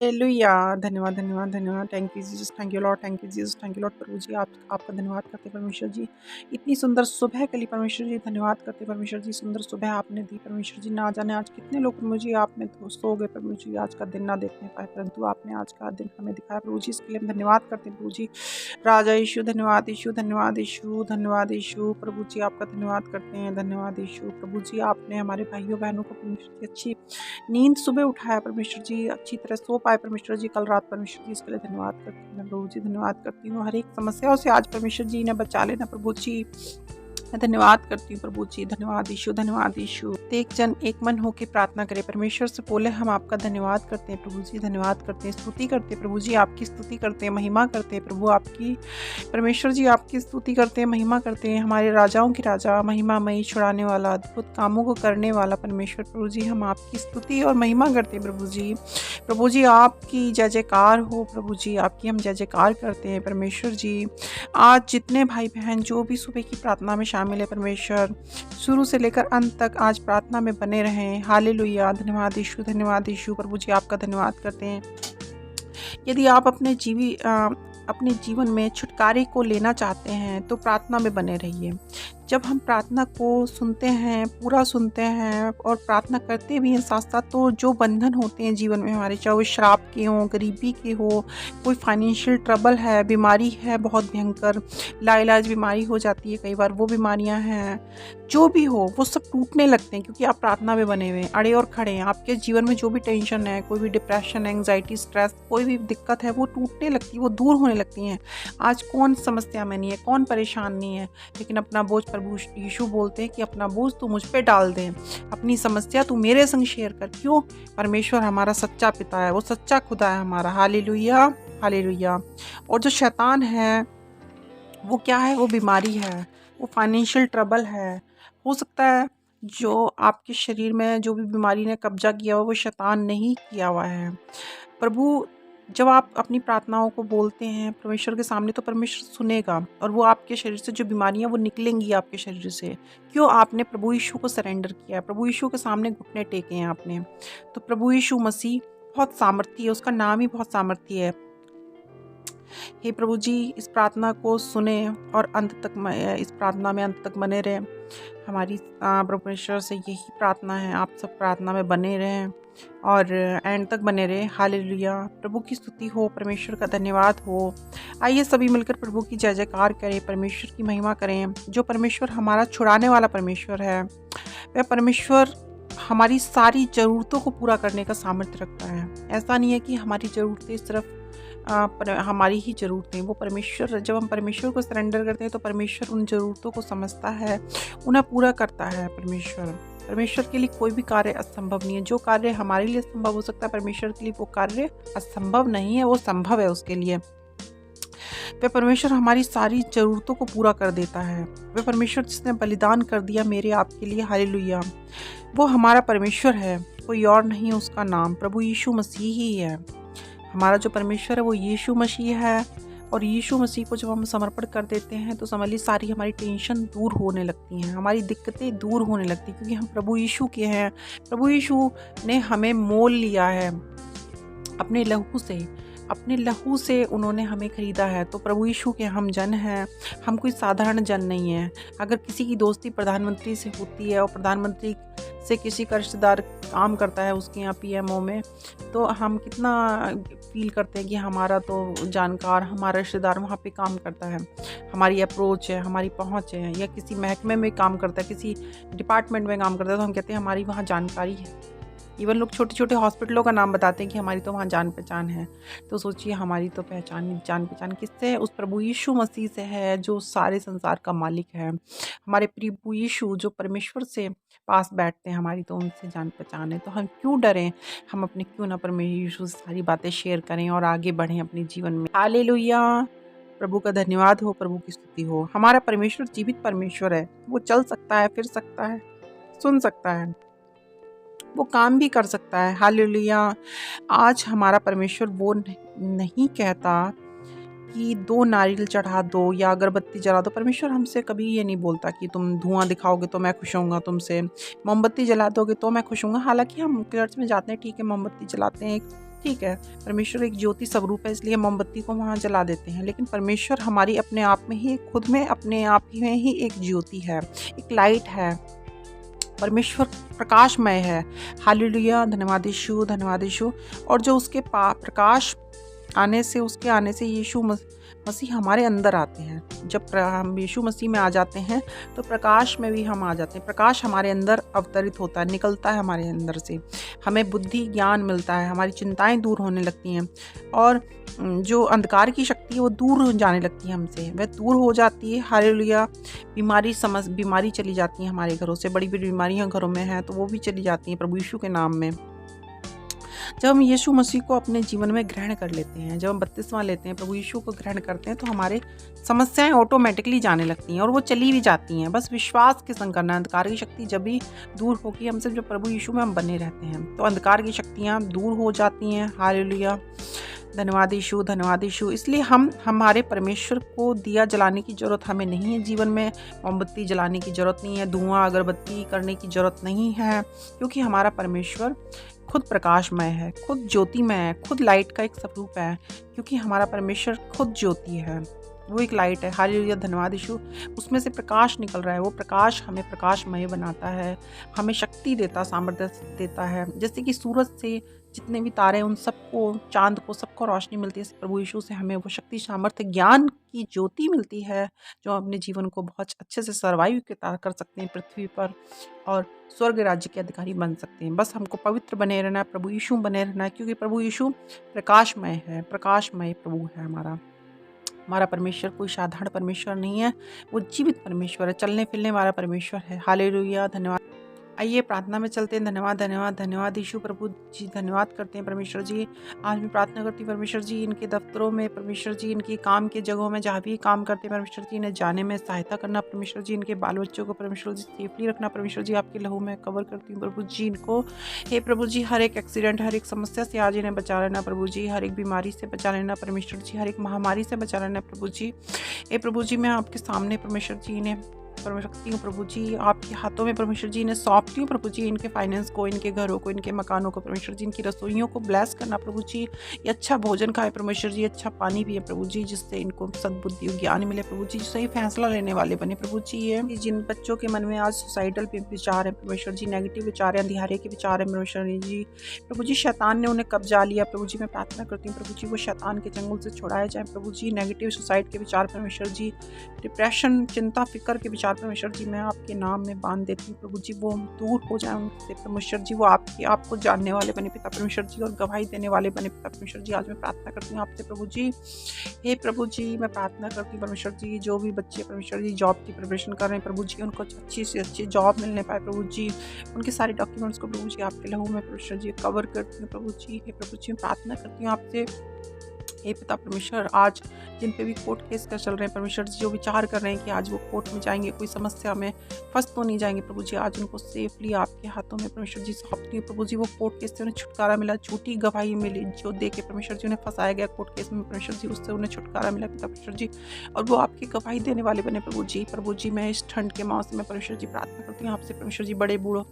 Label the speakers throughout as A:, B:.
A: Hallelujah! धन्यवाद, धन्यवाद, धन्यवाद। Thank you Jesus, thank you lord, thank you Jesus, thank you lord प्रभु जी आपका धन्यवाद करते हैं परमेश्वर जी। इतनी सुंदर सुबह के लिए परमेश्वर जी धन्यवाद करते हैं परमेश्वर जी। सुंदर सुबह आपने दी परमेश्वर जी। ना जाने आज कितने लोग प्रभु जी आपने तो सो गए प्रभु जी, आज का दिन ना देखने पाए, परंतु आपने आज का दिन हमें दिखाया प्रभु जी, इसके लिए हम धन्यवाद करते हैं प्रभु जी। राजा यीशु धन्यवाद यीशु, धन्यवाद यीशु, धन्यवाद यीशु। प्रभु जी आपका धन्यवाद करते हैं, धन्यवाद यीशु। प्रभु जी आपने हमारे भाइयों-बहनों को परमेश्वर जी अच्छी नींद सुबह उठाया परमेश्वर जी, अच्छी तरह सो पाए परमेश्वर जी कल रात परमेश्वर जी, इसके लिए धन्यवाद करती हूँ मैं प्रभु जी, धन्यवाद करती हूँ। हर एक समस्याओं से आज परमेश्वर जी ने बचा लेना प्रभु जी। मैं धन्यवाद करती हूँ प्रभु जी, धन्यवाद यीशु, धन्यवाद यीशु। एक जन एक मन होकर प्रार्थना करे, परमेश्वर से बोले हम आपका धन्यवाद करते हैं प्रभु जी, धन्यवाद करते हैं, स्तुति करते हैं प्रभु जी, आपकी स्तुति करते हैं, महिमा करते हैं प्रभु आपकी। परमेश्वर जी आपकी स्तुति करते हैं, महिमा करते हैं, हमारे राजाओं के राजा, महिमामयी, छुड़ाने वाला, अद्भुत कामों को करने वाला परमेश्वर प्रभु जी, हम आपकी स्तुति और महिमा करते हैं प्रभु जी। प्रभु जी आपकी जय जयकार हो प्रभु जी, आपकी हम जय जयकार करते हैं परमेश्वर जी। आज जितने भाई बहन जो भी सुबह की प्रार्थना में शामिल है परमेश्वर, शुरू से लेकर अंत तक आज प्रार्थना में बने रहें। हालेलुया! धन्यवाद यीशु, धन्यवाद यीशु। प्रभु जी आपका धन्यवाद करते हैं। यदि आप अपने जीवन में छुटकारे को लेना चाहते हैं तो प्रार्थना में बने रहिए। जब हम प्रार्थना को सुनते हैं, पूरा सुनते हैं और प्रार्थना करते भी हैं साथ-साथ, तो जो बंधन होते हैं जीवन में हमारे, चाहे वो श्राप के हों, गरीबी के हो, कोई फाइनेंशियल ट्रबल है, बीमारी है बहुत भयंकर, लाइलाज बीमारी हो जाती है कई बार, वो बीमारियां हैं, जो भी हो वो सब टूटने लगते हैं क्योंकि आप प्रार्थना में बने हुए हैं, अड़े और खड़े हैं। आपके जीवन में जो भी टेंशन है, कोई भी डिप्रेशन, एंग्जाइटी, स्ट्रेस, कोई भी दिक्कत है, वो टूटने लगती है, वो दूर होने लगती हैं। आज कौन समस्या में नहीं है, कौन परेशान नहीं है, लेकिन अपना बोझ प्रभु यीशु बोलते हैं कि अपना बोझ तू मुझ पे डाल दे, अपनी समस्या तू मेरे संग शेयर कर। क्यों? परमेश्वर हमारा सच्चा पिता है, वो सच्चा खुदा है हमारा। Hallelujah, hallelujah. और जो शैतान है वो क्या है? वो बीमारी है, वो फाइनेंशियल ट्रबल है। हो सकता है जो आपके शरीर में जो भी बीमारी ने कब्जा किया हुआ, वो शैतान ने ही किया हुआ है। प्रभु जब आप अपनी प्रार्थनाओं को बोलते हैं परमेश्वर के सामने, तो परमेश्वर सुनेगा और वो आपके शरीर से जो बीमारियां वो निकलेंगी आपके शरीर से। क्यों? आपने प्रभु यीशु को सरेंडर किया है, प्रभु यीशु के सामने घुटने टेके हैं आपने। तो प्रभु यीशु मसीह बहुत सामर्थी है, उसका नाम ही बहुत सामर्थी है। हे प्रभु जी, इस प्रार्थना को सुने और इस प्रार्थना में अंत तक बने रहें। हमारी परमेश्वर से यही प्रार्थना है, आप सब प्रार्थना में बने रहें और एंड तक बने रहें। हालेलुया! प्रभु की स्तुति हो, परमेश्वर का धन्यवाद हो। आइए सभी मिलकर प्रभु की जय जयकार करें, परमेश्वर की महिमा करें। जो परमेश्वर हमारा छुड़ाने वाला परमेश्वर है, वह परमेश्वर हमारी सारी ज़रूरतों को पूरा करने का सामर्थ्य रखता है। ऐसा नहीं है कि हमारी ज़रूरतें सिर्फ हमारी ही ज़रूरतें, वो परमेश्वर, जब हम परमेश्वर को सरेंडर करते हैं तो परमेश्वर उन ज़रूरतों को समझता है, उन्हें पूरा करता है। परमेश्वर के लिए कोई भी कार्य असंभव नहीं है। जो कार्य हमारे लिए संभव हो सकता है, परमेश्वर के लिए वो कार्य असंभव नहीं है, वो संभव है उसके लिए। वह परमेश्वर हमारी सारी ज़रूरतों को पूरा कर देता है। वह परमेश्वर जिसने बलिदान कर दिया मेरे आपके लिए, हालेलुया, वो हमारा परमेश्वर है, कोई और नहीं। उसका नाम प्रभु यीशु मसीह ही है। हमारा जो परमेश्वर है वो यीशु मसीह है, और यीशु मसीह को जब हम समर्पण कर देते हैं तो समझ ली सारी हमारी टेंशन दूर होने लगती हैं, हमारी दिक्कतें दूर होने लगती हैं, क्योंकि हम प्रभु यीशु के हैं। प्रभु यीशु ने हमें मोल लिया है अपने लहू से उन्होंने हमें खरीदा है। तो प्रभु यीशु के हम जन हैं, हम कोई साधारण जन नहीं है। अगर किसी की दोस्ती प्रधानमंत्री से होती है और प्रधानमंत्री से किसी का रिश्तेदार काम करता है उसके यहाँ पीएमओ में, तो हम कितना फील करते हैं कि हमारा तो जानकार, हमारा रिश्तेदार वहाँ पे काम करता है, हमारी अप्रोच है, हमारी पहुँच है, या किसी महकमे में काम करता है, किसी डिपार्टमेंट में काम करता है, तो हम कहते हैं हमारी वहाँ जानकारी है। इवन लोग छोटे छोटे हॉस्पिटलों का नाम बताते हैं कि हमारी तो वहाँ जान पहचान है। तो सोचिए हमारी तो जान पहचान किससे है? उस प्रभु यीशु मसीह से है, जो सारे संसार का मालिक है। हमारे प्रभु यीशु जो परमेश्वर से पास बैठते हैं, हमारी तो उनसे जान पहचान है। तो हम क्यों डरें? हम अपने क्यों ना परमेश्वर यीशु से सारी बातें शेयर करें और आगे बढ़ें अपने जीवन में। हालेलुया! प्रभु का धन्यवाद हो, प्रभु की स्तुति हो। हमारा परमेश्वर जीवित परमेश्वर है, वो चल सकता है, फिर सकता है, सुन सकता है, वो काम भी कर सकता है। हालेलुया! आज हमारा परमेश्वर वो नहीं कहता कि 2 नारियल चढ़ा दो या अगरबत्ती जला दो। परमेश्वर हमसे कभी ये नहीं बोलता कि तुम धुआं दिखाओगे तो मैं खुश होऊंगा तुमसे, मोमबत्ती जला दोगे तो मैं खुश होऊंगा। हालांकि हम चर्च में जाते हैं, ठीक है, मोमबत्ती जलाते हैं, ठीक है, परमेश्वर एक ज्योति स्वरूप है, इसलिए मोमबत्ती को वहाँ जला देते हैं, लेकिन परमेश्वर हमारी अपने आप में ही, खुद में अपने आप में ही एक ज्योति है, एक लाइट है। परमेश्वर प्रकाशमय है। हालेलुया, धन्यवाद यीशु, धन्यवाद यीशु। और जो उसके प्रकाश आने से, उसके आने से यीशु मसीह हमारे अंदर आते हैं। जब हम यीशु मसीह में आ जाते हैं तो प्रकाश में भी हम आ जाते हैं। प्रकाश हमारे अंदर अवतरित होता है, निकलता है हमारे अंदर से। हमें बुद्धि ज्ञान मिलता है, हमारी चिंताएं दूर होने लगती हैं और जो अंधकार की शक्ति है वो दूर हो जाने लगती है हमसे, वह दूर हो जाती है। हालेलुया। बीमारी चली जाती है हमारे घरों से, बड़ी बड़ी बीमारियां घरों में हैं तो वो भी चली जाती हैं प्रभु यीशु के नाम में। जब हम यीशु मसीह को अपने जीवन में ग्रहण कर लेते हैं, जब हम बपतिस्मा लेते हैं, प्रभु यीशु को ग्रहण करते हैं, तो हमारे समस्याएं ऑटोमेटिकली जाने लगती हैं और वो चली भी जाती हैं। बस विश्वास के संग करना। अंधकार की शक्ति जब भी दूर होगी हमसे, जब प्रभु यीशु में हम बने रहते हैं तो अंधकार की शक्तियाँ दूर हो जाती हैं। हालेलुया, धन्यवाद यीशु, धन्यवाद यीशु। इसलिए हमारे परमेश्वर को दिया जलाने की ज़रूरत हमें नहीं है। जीवन में मोमबत्ती जलाने की ज़रूरत नहीं है, धुआं अगरबत्ती करने की ज़रूरत नहीं है, क्योंकि हमारा परमेश्वर खुद प्रकाशमय है, खुद ज्योतिमय है, खुद लाइट का एक स्वरूप है। क्योंकि हमारा परमेश्वर खुद ज्योति है, वो एक लाइट है। हालेलुया, धन्यवाद यीशु। उसमें से प्रकाश निकल रहा है, वो प्रकाश हमें प्रकाशमय बनाता है, हमें शक्ति देता, सामर्थ्य देता है। जैसे कि सूरज से जितने भी तारे उन सबको, चांद को, सबको रोशनी मिलती है, प्रभु यीशु से हमें वो शक्ति, सामर्थ्य, ज्ञान की ज्योति मिलती है, जो अपने जीवन को बहुत अच्छे से सर्वाइव कर सकते हैं पृथ्वी पर और स्वर्ग राज्य के अधिकारी बन सकते हैं। बस हमको पवित्र बने रहना है, प्रभु यीशु बने रहना है, क्योंकि प्रभु यीशु प्रकाशमय है, प्रकाशमय प्रभु है। हमारा परमेश्वर कोई साधारण परमेश्वर नहीं है, वो जीवित परमेश्वर है, चलने फिरने वाला परमेश्वर है। हालेलुया, धन्यवाद। आइए प्रार्थना में चलते हैं। धन्यवाद, धन्यवाद, धन्यवाद यीशु। प्रभु जी धन्यवाद करते हैं परमेश्वर जी। आज मैं प्रार्थना करती हूँ परमेश्वर जी, इनके दफ्तरों में, परमेश्वर जी इनकी काम के जगहों में जहाँ भी काम करते हैं परमेश्वर जी, इन्हें जाने में सहायता करना परमेश्वर जी। इनके बाल बच्चों को परमेश्वर जी सेफली रखना परमेश्वर जी, आपके लहू में कवर करती हूँ प्रभु जी इनको। हे प्रभु जी, हर एक एक्सीडेंट, हर एक समस्या से आज इन्हें बचा लेना प्रभु जी, हर एक बीमारी से बचा लेना परमेश्वर जी, हर एक महामारी से बचा लेना प्रभु जी। हे प्रभु जी, मैं आपके सामने परमेश्वर जी इन्हें रखती हूँ प्रभु जी, आपके हाथों में परमेश्वर जी इन्हें सौंपती हूँ प्रभु जी। इनके फाइनेंस को, इनके घरों को, इनके मकानों को परमेश्वर जी, इनकी रसोइयों को ब्लेस करना प्रभु जी। ये अच्छा भोजन खाए परमेश्वर जी, अच्छा पानी पिए प्रभु जी, जिससे इनको सद्बुद्धि ज्ञान मिले प्रभु जी, सही फैसला लेने वाले बने प्रभु जी। ये जिन बच्चों के मन में आज सुसाइडल विचार है परमेश्वर जी, नेगेटिव विचार है, अंधियारे के विचार है परमेश्वर जी, प्रभु जी शैतान ने उन्हें कब्जा लिया प्रभु जी। मैं प्रार्थना करती हूँ प्रभु जी, वो शैतान के चंगुल से छुड़ाए जाए प्रभु जी। नेगेटिव सुसाइड के विचार परमेश्वर जी, डिप्रेशन, चिंता, फिक्र के विचार परमेश्वर जी, मैं आपके नाम में बांध देती हूँ प्रभु जी, वो दूर हो जाए उनसे परमेश्वर जी। वो आपको जानने वाले बने पिता परमेश्वर जी, और गवाही देने वाले बने पिता परमेश्वर जी। आज मैं प्रार्थना करती हूँ आपसे प्रभु जी। हे प्रभु जी, मैं प्रार्थना करती हूँ परमेश्वर जी, जो भी बच्चे परमेश्वर जी जॉब की प्रिपरेशन कर रहे हैं प्रभु जी, उनको अच्छी से अच्छी जॉब मिलने पाए प्रभु जी। उनके सारे डॉक्यूमेंट्स को प्रभु जी आपके लहू में परमेश्वर जी कवर करती हूँ प्रभु जी। हे प्रभु जी, मैं प्रार्थना करती हूँ आपसे। हे पिता परमेश्वर, आज जिन पे भी कोर्ट केस का चल रहे हैं परमेश्वर जी, जो विचार कर रहे हैं कि आज वो कोर्ट में जाएंगे, कोई समस्या में फंस तो नहीं जाएंगे प्रभु जी, आज उनको सेफली आपके हाथों में परमेश्वर जी सौंपती हूँ प्रभु जी। वो कोर्ट केस से उन्हें छुटकारा मिला, झूठी गवाही मिली जो दे के परमेश्वर जी उन्हें फंसाया गया कोर्ट केस में परमेश्वर जी, उससे उन्हें छुटकारा मिला पिता परमेश्वर जी, और वो आपकी गवाही देने वाले बने प्रभु जी। प्रभु जी, मैं इस ठंड के मौसम में परमेश्वर जी प्रार्थना करती हूँ आपसे परमेश्वर जी, बड़े बूढ़ों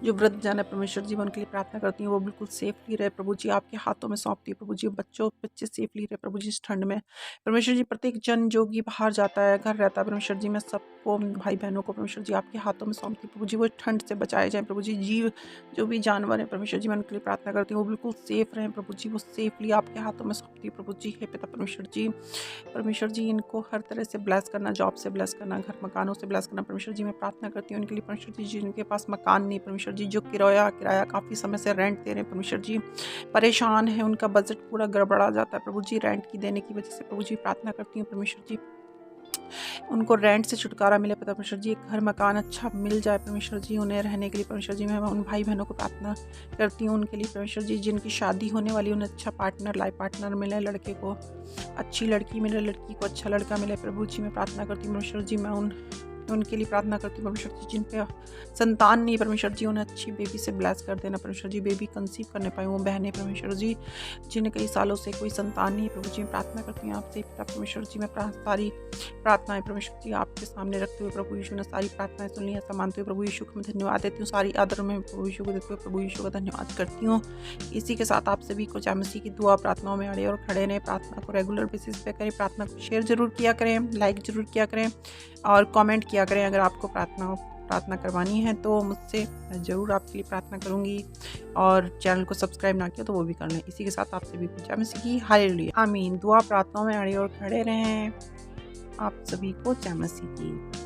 A: जो वृद्ध जन है परमेश्वर जी, मैं उनके लिए प्रार्थना करती हूँ वो बिल्कुल सेफली रहे प्रभु जी, आपके हाथों में सौंपती हूँ प्रभु जी। बच्चे सेफली रहे प्रभु जी इस ठंड में परमेश्वर जी। प्रत्येक जन जो कि बाहर जाता है, घर रहता है परमेश्वर जी, मैं सबको, भाई बहनों को परमेश्वर जी आपके हाथों में सौंपती हूँ प्रभु जी, वो ठंड से बचाए जाए प्रभु जी। जीव जो भी जानवर है परमेश्वर जी, मैं उनके लिए प्रार्थना करती हूँ वो बिल्कुल सेफ रहें प्रभु जी, वो सेफली आपके हाथों में सौंपती हूँ प्रभु जी। हे पिता परमेश्वर जी इनको हर तरह से ब्लेस करना, जॉब से ब्लेस करना, घर मकानों से ब्लेस करना परमेश्वर जी। मैं प्रार्थना करती हूँ उनके लिए परमेश्वर जी, जिनके पास मकान नहीं परमेश्वर जी, जो किराया काफ़ी समय से रेंट दे रहे हैं परमेश्वर जी, परेशान है, उनका बजट पूरा गड़बड़ा जाता है प्रभु जी रेंट की देने की वजह से प्रभु जी। प्रार्थना करती हूँ परमेश्वर जी, उनको रेंट से छुटकारा मिले पिता परमेश्वर जी, एक घर मकान अच्छा मिल जाए परमेश्वर जी उन्हें रहने के लिए परमेश्वर जी। मैं उन भाई बहनों को प्रार्थना करती हूँ उनके लिए परमेश्वर जी, जिनकी शादी होने वाली, उन्हें अच्छा पार्टनर, लाइफ पार्टनर मिले, लड़के को अच्छी लड़की मिले, लड़की को अच्छा लड़का मिले प्रभु जी। मैं प्रार्थना करती हूँ परमेश्वर जी, मैं उन उनके लिए प्रार्थना करती हूँ परमेश्वर जी, जिन पे संतान नहीं परमेश्वर जी, उन्हें अच्छी बेबी से ब्लेस कर देना परमेश्वर जी, बेबी कंसीव करने पाए वो बहनें परमेश्वर जी, जिन्हें कई सालों से कोई संतान नहीं है प्रभु जी, मैं प्रार्थना करती हूँ आपसे परमेश्वर जी। मैं सारी प्रार्थनाएं परमेश्वर जी आपके सामने रखते हुए प्रभु यीशु ने सारी प्रार्थनाएं सुन ली, ऐसा मानते हुए प्रभु यीशु को मैं धन्यवाद देती हूँ, सारी आदर में प्रभु यीशु को देते हुए प्रभु यीशु का धन्यवाद करती हूँ। इसी के साथ आप सभी को जय मसीह की दुआ प्रार्थनाओं में अड़े और खड़े रहें, प्रार्थना को रेगुलर बेसिस पे करें, प्रार्थना को शेयर जरूर किया करें, लाइक जरूर किया करें और कमेंट किया करें। अगर आपको प्रार्थना करवानी है तो मुझसे, मैं ज़रूर आपके लिए प्रार्थना करूंगी। और चैनल को सब्सक्राइब ना किया तो वो भी कर लें। इसी के साथ आप सभी को जय मसीह की हालेलुया आमीन। दुआ प्रार्थनाओं में अड़े और खड़े रहें। आप सभी को जय मसीह की।